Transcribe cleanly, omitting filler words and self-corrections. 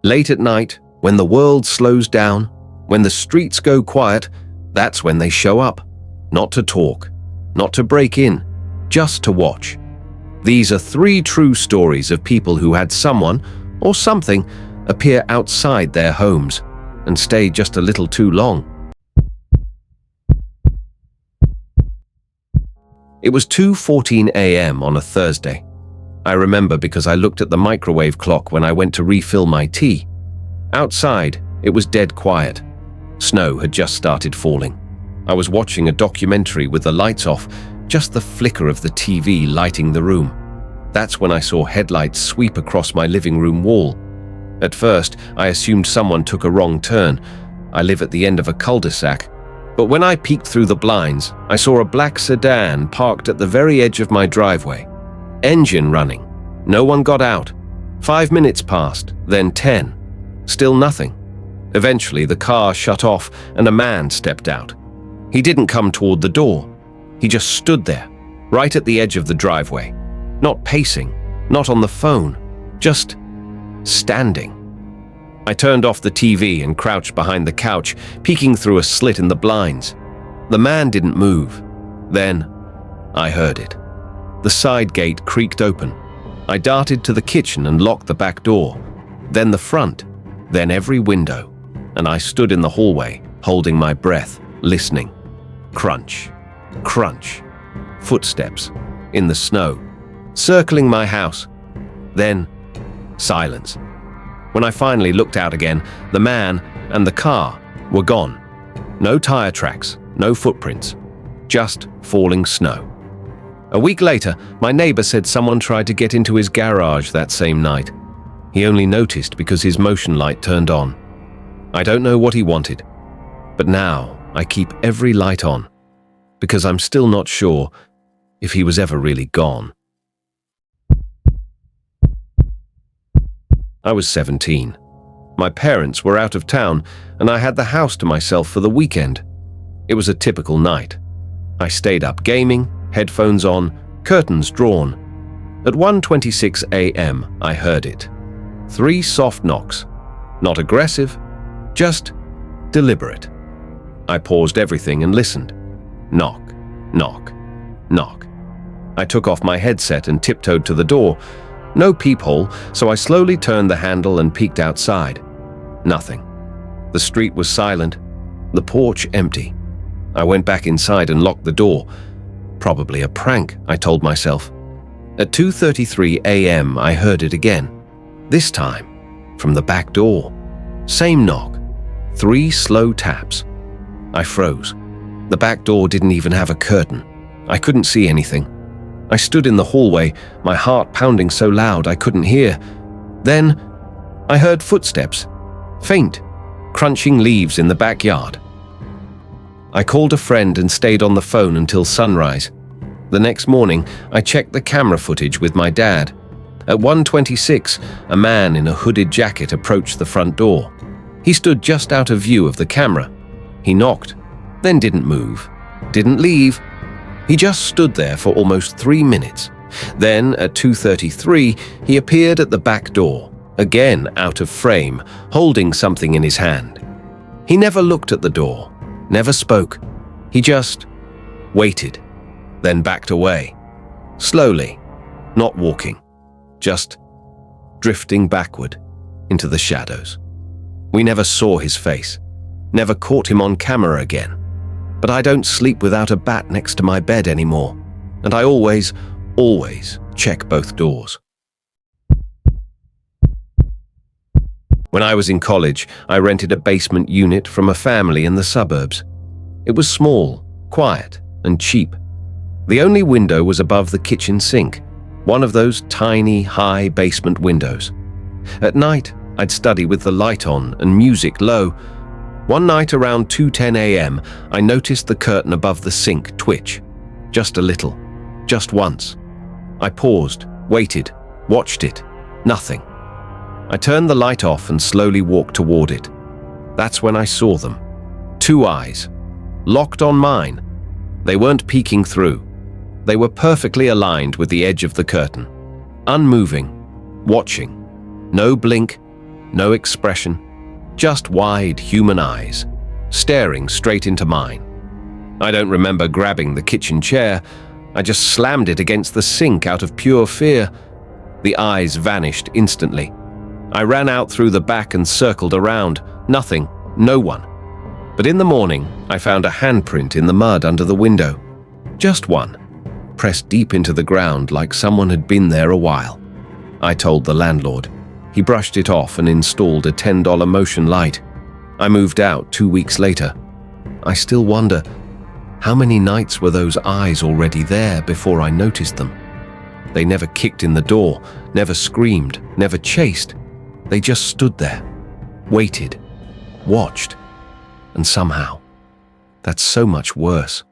Late at night, when the world slows down, when the streets go quiet, that's when they show up. Not to talk, not to break in, just to watch. These are 3 true stories of people who had someone, or something, appear outside their homes and stay just a little too long. It was 2:14 a.m. on a Thursday. I remember because I looked at the microwave clock when I went to refill my tea. Outside, it was dead quiet. Snow had just started falling. I was watching a documentary with the lights off, just the flicker of the TV lighting the room. That's when I saw headlights sweep across my living room wall. At first, I assumed someone took a wrong turn. I live at the end of a cul-de-sac. But when I peeked through the blinds, I saw a black sedan parked at the very edge of my driveway. Engine running. No one got out. 5 minutes passed, then 10. Still nothing. Eventually, the car shut off and a man stepped out. He didn't come toward the door. He just stood there, right at the edge of the driveway. Not pacing, not on the phone, just standing. I turned off the TV and crouched behind the couch, peeking through a slit in the blinds. The man didn't move. Then, I heard it. The side gate creaked open. I darted to the kitchen and locked the back door. Then the front, then every window. And I stood in the hallway, holding my breath, listening. Crunch, crunch, footsteps, in the snow, circling my house. Then, silence. When I finally looked out again, the man and the car were gone. No tire tracks, no footprints, just falling snow. A week later, my neighbor said someone tried to get into his garage that same night. He only noticed because his motion light turned on. I don't know what he wanted, but now I keep every light on, because I'm still not sure if he was ever really gone. I was 17. My parents were out of town, and I had the house to myself for the weekend. It was a typical night. I stayed up gaming, headphones on, curtains drawn. At 1:26 a.m., I heard it. 3 soft knocks. Not aggressive, just deliberate. I paused everything and listened. Knock, knock, knock. I took off my headset and tiptoed to the door. No peephole, so I slowly turned the handle and peeked outside. Nothing. The street was silent, the porch empty. I went back inside and locked the door. Probably a prank, I told myself. At 2:33 a.m., I heard it again. This time, from the back door. Same knock. 3 slow taps. I froze. The back door didn't even have a curtain. I couldn't see anything. I stood in the hallway, my heart pounding so loud I couldn't hear. Then, I heard footsteps. Faint, crunching leaves in the backyard. I called a friend and stayed on the phone until sunrise. The next morning, I checked the camera footage with my dad. At 1:26, a man in a hooded jacket approached the front door. He stood just out of view of the camera. He knocked, then didn't move, didn't leave. He just stood there for almost 3 minutes. Then, at 2:33, he appeared at the back door, again out of frame, holding something in his hand. He never looked at the door, never spoke. He just waited, then backed away. Slowly, not walking, just drifting backward into the shadows. We never saw his face, never caught him on camera again. But I don't sleep without a bat next to my bed anymore, and I always check both doors. When I was in college, I rented a basement unit from a family in the suburbs. It was small, quiet, and cheap. The only window was above the kitchen sink, one of those tiny, high basement windows. At night, I'd study with the light on and music low. One night around 2:10 a.m., I noticed the curtain above the sink twitch. Just a little. Just once. I paused, waited, watched it. Nothing. I turned the light off and slowly walked toward it. That's when I saw them. 2 eyes. Locked on mine. They weren't peeking through. They were perfectly aligned with the edge of the curtain. Unmoving. Watching. No blink. no expression, just wide human eyes, staring straight into mine. I don't remember grabbing the kitchen chair. I just slammed it against the sink out of pure fear. The eyes vanished instantly. I ran out through the back and circled around. Nothing, no one. But in the morning, I found a handprint in the mud under the window. Just one, pressed deep into the ground like someone had been there a while. I told the landlord. He brushed it off and installed a $10 motion light. I moved out 2 weeks later. I still wonder, how many nights were those eyes already there before I noticed them? They never kicked in the door, never screamed, never chased. They just stood there, waited, watched. And somehow, that's so much worse.